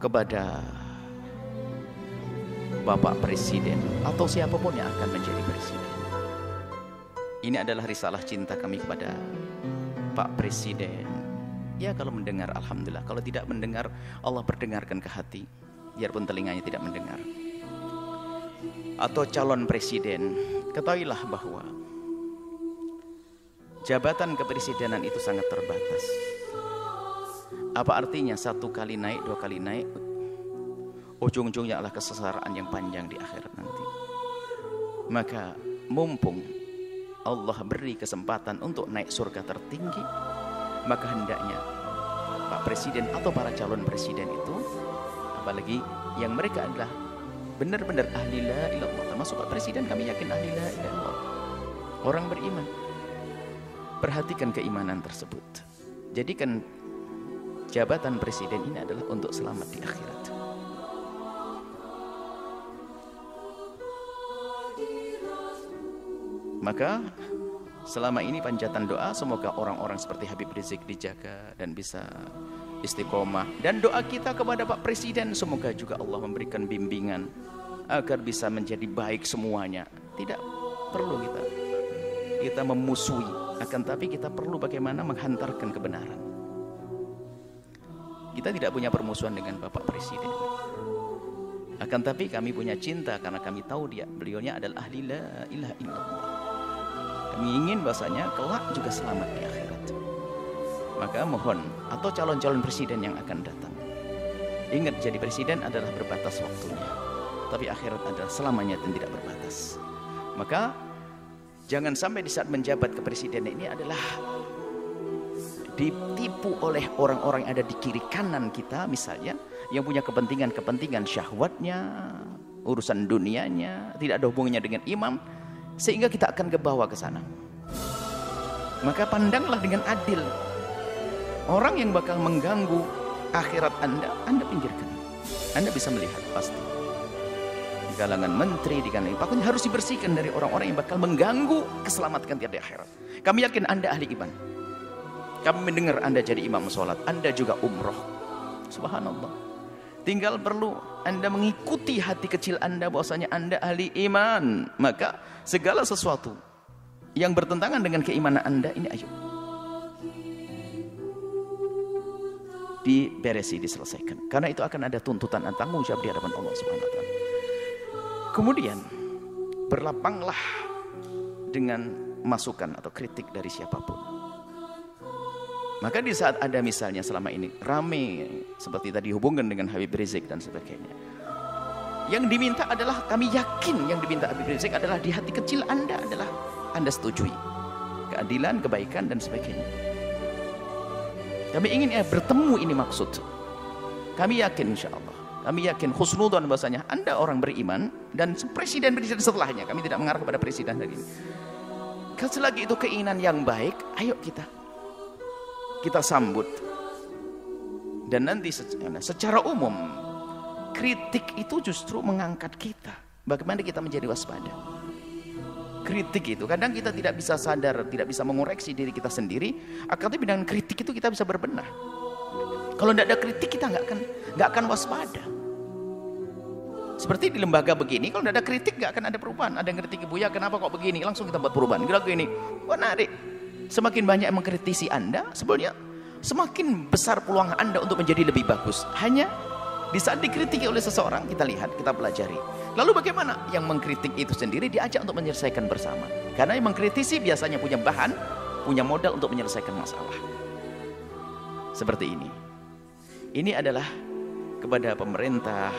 kepada Bapak Presiden atau siapapun yang akan menjadi presiden. Ini adalah risalah cinta kami kepada Pak Presiden. Ya, kalau mendengar alhamdulillah, kalau tidak mendengar Allah perdengarkan ke hati, biarpun telinganya tidak mendengar. Atau calon presiden, ketahuilah bahwa jabatan kepresidenan itu sangat terbatas. Apa artinya satu kali naik, dua kali naik, ujung-ujungnya adalah kesengsaraan yang panjang di akhirat nanti. Maka mumpung Allah beri kesempatan untuk naik surga tertinggi, maka hendaknya Pak Presiden atau para calon presiden itu, apalagi yang mereka adalah benar-benar ahli la ilaha illallah, termasuk Pak Presiden kami yakin ahli la ilaha illallah, orang beriman. Perhatikan keimanan tersebut. Jadikan jabatan presiden ini adalah untuk selamat di akhirat. Maka selama ini panjatan doa, semoga orang-orang seperti Habib Rizik dijaga dan bisa istiqomah. Dan doa kita kepada Pak Presiden, semoga juga Allah memberikan bimbingan agar bisa menjadi baik semuanya. Tidak perlu kita memusuhi, akan tapi kita perlu bagaimana menghantarkan kebenaran. Kita tidak punya permusuhan dengan Bapak Presiden, akan tapi kami punya cinta karena kami tahu beliaunya adalah ahli la ilaha illallah. Kami ingin bahasanya kelak juga selamat di akhirat. Maka mohon, atau calon-calon presiden yang akan datang, ingat, jadi presiden adalah berbatas waktunya, tapi akhirat adalah selamanya dan tidak berbatas. Maka jangan sampai di saat menjabat kepresidenan ini adalah ditipu oleh orang-orang yang ada di kiri kanan kita, misalnya yang punya kepentingan syahwatnya, urusan dunianya, tidak ada hubungannya dengan imam, sehingga kita akan kebawa ke sana. Maka pandanglah dengan adil. Orang yang bakal mengganggu akhirat Anda pinggirkan. Anda bisa melihat pasti di kalangan menteri, di kalangan apapun harus dibersihkan dari orang-orang yang bakal mengganggu keselamatan kita di akhirat. Kami yakin Anda ahli iman. Kami mendengar Anda jadi imam sholat, Anda juga umroh. Subhanallah. Tinggal perlu Anda mengikuti hati kecil Anda bahwasanya Anda ahli iman. Maka segala sesuatu yang bertentangan dengan keimanan Anda ini, ayo diberesi, diselesaikan. Karena itu akan ada tuntutan dan tanggung jawab di hadapan Allah Subhanahu wa taala. Kemudian berlapanglah dengan masukan atau kritik dari siapapun. Maka di saat ada misalnya selama ini rame seperti tadi hubungan dengan Habib Rizik dan sebagainya, yang diminta adalah, kami yakin yang diminta Habib Rizik adalah di hati kecil Anda adalah Anda setujui keadilan, kebaikan dan sebagainya. Kami ingin bertemu, ini maksud. Kami yakin insya Allah, kami yakin husnudzon bahasanya Anda orang beriman dan presiden setelahnya. Kami tidak mengarah kepada presiden lagi. Selagi itu keinginan yang baik, ayo kita sambut. Dan nanti secara umum kritik itu justru mengangkat kita. Bagaimana kita menjadi waspada. Kritik itu kadang kita tidak bisa sadar, tidak bisa mengoreksi diri kita sendiri. Tapi dengan kritik itu kita bisa berbenah. Kalau tidak ada kritik kita nggak akan waspada. Seperti di lembaga begini, kalau tidak ada kritik nggak akan ada perubahan. Ada yang kritik Buya, kenapa kok begini? Langsung kita buat perubahan. Gini, menarik. Semakin banyak yang mengkritisi Anda, sebenarnya semakin besar peluang Anda untuk menjadi lebih bagus. Hanya di saat dikritiki oleh seseorang, kita lihat, kita pelajari. Lalu bagaimana? Yang mengkritik itu sendiri diajak untuk menyelesaikan bersama. Karena yang mengkritisi biasanya punya bahan, punya modal untuk menyelesaikan masalah. Seperti ini. Ini adalah kepada pemerintah.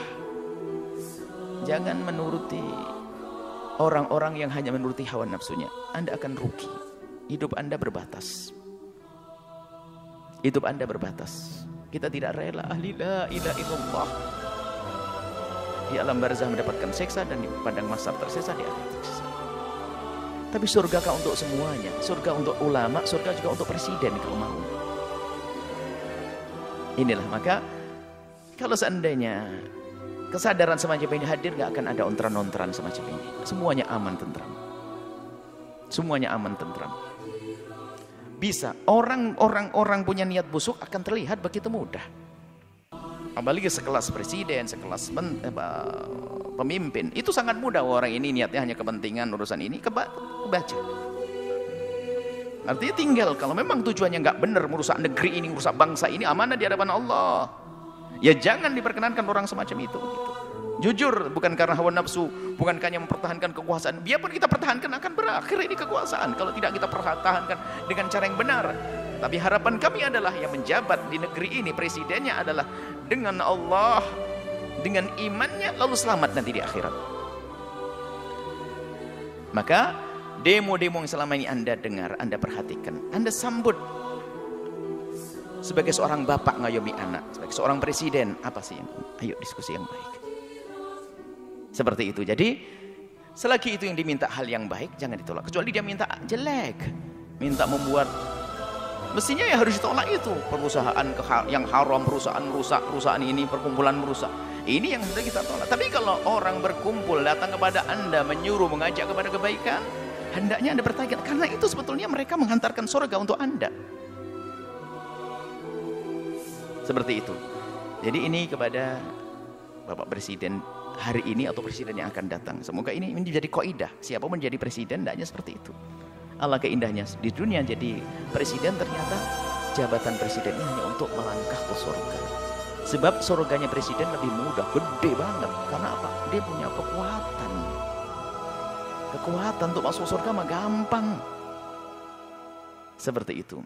Jangan menuruti orang-orang yang hanya menuruti hawa nafsunya. Anda akan rugi. Hidup Anda berbatas. Hidup Anda berbatas. Kita tidak rela ahli la ilaha illallah di alam barzah mendapatkan seksa dan di padang mahsyar tersiksa di akhirat tersiksa. Tapi surga kan untuk semuanya. Surga untuk ulama, surga juga untuk presiden kalau mau. Inilah, maka kalau seandainya kesadaran semacam ini hadir, gak akan ada ontran-ontran semacam ini. Semuanya aman tentram. Semuanya aman tentram. Bisa orang punya niat busuk akan terlihat begitu mudah. Apalagi sekelas presiden, sekelas pemimpin. Itu sangat mudah, orang ini niatnya hanya kepentingan urusan ini, kebaca. Artinya tinggal, kalau memang tujuannya nggak benar, merusak negeri ini, merusak bangsa ini, amanah di hadapan Allah. Ya jangan diperkenankan orang semacam itu. Gitu. Jujur, bukan karena hawa nafsu, bukan hanya mempertahankan kekuasaan. Biarpun kita pertahankan, akan berakhir ini kekuasaan. Kalau tidak kita pertahankan dengan cara yang benar. Tapi harapan kami adalah yang menjabat di negeri ini, presidennya adalah dengan Allah, dengan imannya, lalu selamat nanti di akhirat. Maka demo-demo yang selama ini Anda dengar, Anda perhatikan, Anda sambut sebagai seorang bapak ngayomi anak, sebagai seorang presiden, apa sih yang ayo diskusi yang baik. Seperti itu. Jadi selagi itu yang diminta hal yang baik, jangan ditolak. Kecuali dia minta jelek, minta membuat, mestinya ya harus ditolak itu. Perusahaan yang haram, perusahaan merusak, perusahaan ini, perkumpulan merusak. Ini yang sudah kita tolak. Tapi kalau orang berkumpul datang kepada Anda, menyuruh, mengajak kepada kebaikan, hendaknya Anda bertanya, karena itu sebetulnya mereka menghantarkan surga untuk Anda. Seperti itu. Jadi ini kepada Bapak Presiden hari ini atau presiden yang akan datang. Semoga ini menjadi kaidah. Siapa menjadi presiden, hendaknya seperti itu. Alangkah indahnya di dunia jadi presiden, ternyata jabatan presiden ini hanya untuk melangkah ke surga. Sebab surganya presiden lebih mudah, gede banget. Karena apa? Dia punya kekuatan. Kekuatan untuk masuk surga mah gampang. Seperti itu.